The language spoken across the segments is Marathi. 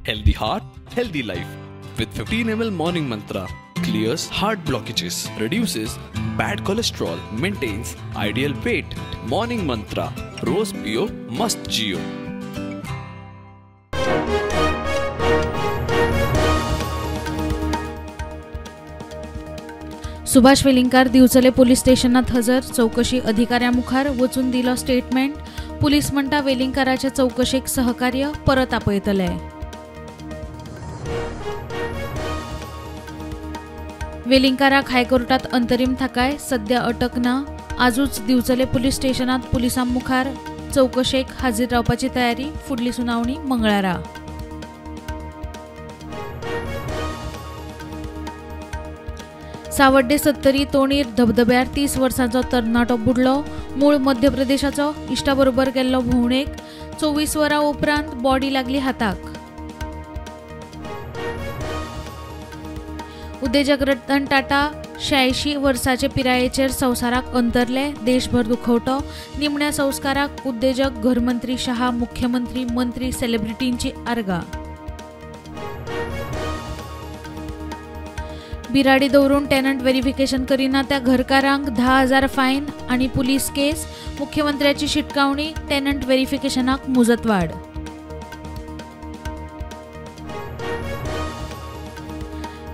Healthy heart, healthy life. With 15 ml morning mantra, clears heart blockages, reduces bad cholesterol, maintains ideal weight. Morning mantra, रोज पियो मस्त जियो. सुभाष वेलिंगकार दिवचले पोलीस स्टेशनात हजर. चौकशी अधिकाऱ्यामुखार वचून दिलो स्टेटमेंट. पोलीस म्हणटा वेलिंगकाराच्या चौकशेक सहकार्य परत आपयतले. वेलिंगकाराक हायकोर्टात अंतरीम थाकाय, सध्या अटक ना. आजूच दिवचले पोलीस स्टेशनात पोलिसांमुखार चौकशेक हाजीर रावपाची तयारी. फुडली सुनावणी मंगळारा. सावड्डे 70 तोणीर धबधब्यार 30 वर्सांचो तरणाटो बुडलो. मूळ मध्य प्रदेशाचो. इश्टा बरोबर गेल्लो भोंवडेक. 24 वरां उपरांत बॉडी लागली हाताक. उद्देजक रतन टाटा 86 वर्साचे पिरायेचेर संवसाराक अंतरले. देशभर दुखवटो. निमण्या संस्काराक उद्देजक, घरमंत्री शहा, मुख्यमंत्री, मंत्री, सेलिब्रिटींची आर्गां. बिराडी दवरून टेनंट व्हेरिफिकेशन करिना त्या घरकारांक 10,000 फायन आणि पुलीस केस. मुख्यमंत्र्याची शिटकावणी. टेनंट व्हेरिफिकेशनाक मुजतवाड.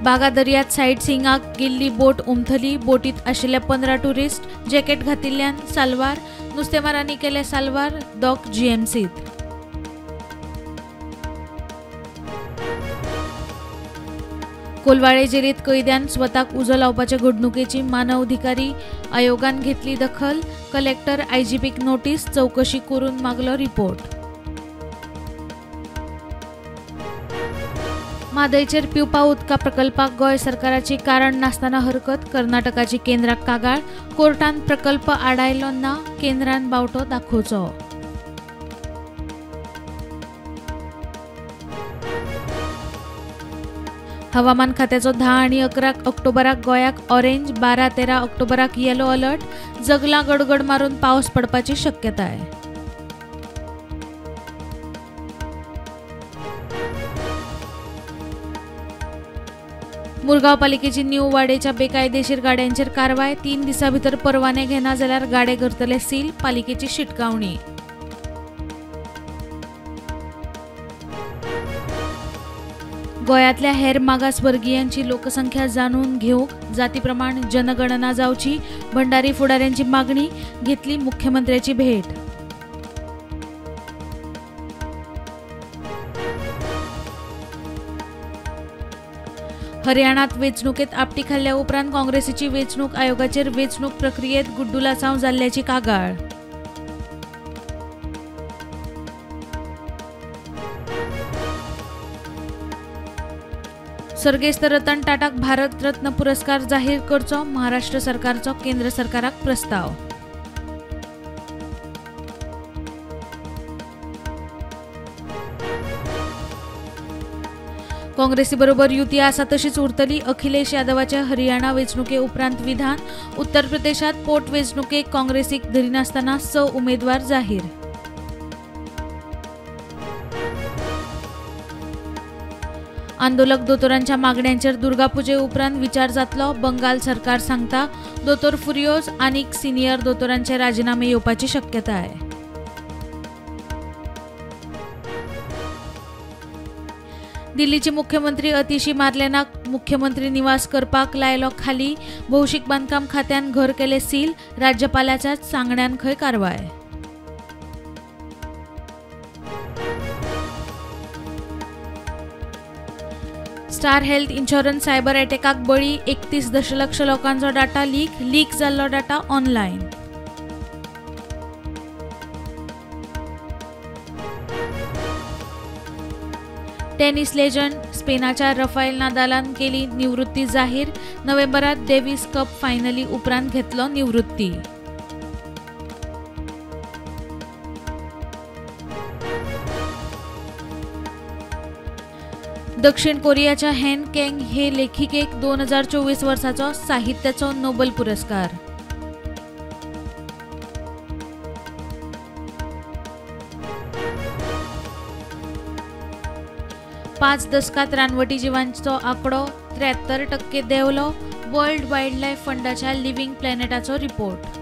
बागा दर्यांत सायट सिंगाक गेल्ली बोट उमथली. बोटीत आशिल्ले 15 टुरिस्ट जॅकेट घातिल्ल्यान साल्वार. नुस्तेमारांनी केले साल्वार. दोग जीएमसीत. कोलवाळे जेलीत कैद्यान स्वताक उजो लावपाच्या घडणुकेची मानव अधिकारी आयोगान घेतली दखल. कलेक्टर आयजीपीक नोटीस. चौकशी करून मागलो रिपोर्ट. म्हादयचेर पिवपा उदका प्रकल्पाक गोंय सरकाराची कारण नासतना हरकत. कर्नाटकाची केंद्राक कागाळ. कोर्टान प्रकल्प आडायलो ना. केंद्रान बावटो दाखोवचो. हवामान खात्याचो 10 आणि 11 ऑक्टोबराक गोंयाक ऑरेंज, 12-13 ऑक्टोबराक येलो अलर्ट. जगला गडगड मारून पावस पडपाची शक्यताय. मुरगांव पालिकेची न्यू वाडेच्या बेकायदेशीर गाड्यांचेर कारवाय. 3 दिसां भितर परवाने घेना जाल्यार गाडे करतले सील. पालिकेची शिटकावणी. गोंयांतल्या हेर मागासवर्गीयांची लोकसंख्या जाणून घेवंक जाती प्रमाण जनगणना जावची. भंडारी फुडाऱ्यांची मागणी. घेतली मुख्यमंत्र्याची भेट. हरियाणात वेंचणुकेत आपटी खाल्ल्या उपरांत काँग्रेसीची वेंचणूक आयोगाचेर वेंचणूक प्रक्रियेत गुड्डुलासांव जाल्ल्याची कागाळ. सर्गेस्त रतन टाटाक भारत रत्न पुरस्कार जाहीर करचो. महाराष्ट्र सरकारचो केंद्र सरकाराक प्रस्ताव. काँग्रेसी बरोबर युती आसा तशीच उरतली. अखिलेश यादवाच्या हरियाणा वेंचणुके उपरांत विधान. उत्तर प्रदेशात पोटवेंचणुकेक काँग्रेसीक धरिनासतना 6 उमेदवार जाहीर. आंदोलक दोतोरांच्या मागण्यांचेर दुर्गापुजे उपरांत विचार जातलो. बंगाल सरकार सांगता. दोतोर फुरियोज. आनीक सिनियर दोतोरांचे राजीनामे येवपाची शक्यताय. दिल्लीचे मुख्यमंत्री अतिशी मार्लेनाक मुख्यमंत्री निवास करपाक लायलो खाली. भौशीक बांदकाम खात्यान घर केले सील. राज्यपालाच्या सांगण्यान खंय कारवाय. स्टार हेल्थ इन्शुरन्स सायबर अटॅकाक बळी. 31 दशलक्ष लोकांचो डाटा लीक जाल्लो data online. Tennis legend स्पेनाच्या Rafale नादालान केली निवृत्ती जाहीर. नोव्हेंबरात डेव्हिस कप फायनली उपरांत घेतलो निवृत्ती. दक्षिण कोरियाच्या हॅन कँग हे लेखिकेक 2024 वर्साचो साहित्याचो नोबेल पुरस्कार. 5 दशकात रानवटी जिवांचो आंकडो 73% देंवलो. वर्ल्ड वायल्ड लायफ फंडाच्या लिव्हिंग प्लॅनेटाचो रिपोर्ट.